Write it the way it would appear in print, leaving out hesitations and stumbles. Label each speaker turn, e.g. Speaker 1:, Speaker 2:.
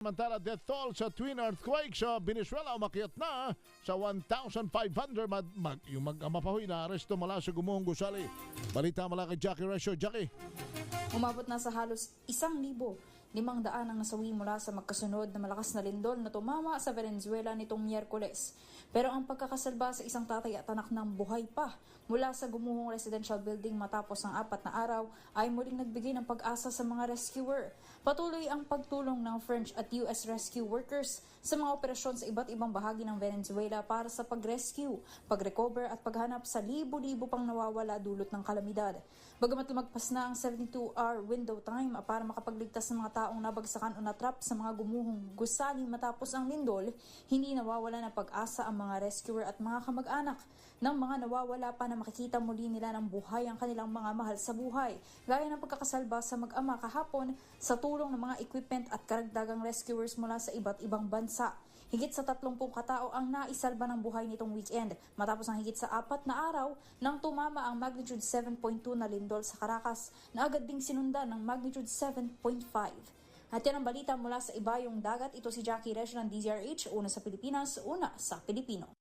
Speaker 1: Samantala, death toll sa twin earthquake sa Venezuela umakyat na sa 1,500. Yung mag-ama pa ho'y na-aresto mula sa gumuhong gusali. Balita mula kay Jackie Resio. Jackie.
Speaker 2: Umabot na sa halos 1,500 ang nasawi mula sa magkasunod na malakas na lindol na tumama sa Venezuela nitong Miyerkules. Pero ang pagkakasalba sa isang tatay at anak ng buhay pa mula sa gumuhong residential building matapos ang 4 na araw ay muling nagbigay ng pag-asa sa mga rescuer. Patuloy ang pagtulong ng French at US rescue workers sa mga operasyon sa iba't ibang bahagi ng Venezuela para sa pag-rescue, pag-recover at paghanap sa libo-libo pang nawawala dulot ng kalamidad. Bagamat lumagpas na ang 72-hour window time para makapagligtas ng mga taong nabagsakan o natrap sa mga gumuhong gusali matapos ang lindol, hindi nawawala ng pag-asa ang mga rescuer at mga kamag-anak ng mga nawawala pa na makikita muli nila ng buhay ang kanilang mga mahal sa buhay, gaya ng pagkakasalba sa mag-ama kahapon sa tulong ng mga equipment at karagdagang rescuers mula sa iba't ibang bansa. Higit sa 30 katao ang naisalba ng buhay nitong weekend matapos ang higit sa 4 na araw nang tumama ang magnitude 7.2 na lindol sa Caracas na agad ding sinundan ng magnitude 7.5. At yan ang balita mula sa ibayong dagat. Ito si Jackie Resio ng DZRH, una sa Pilipinas, una sa Pilipino.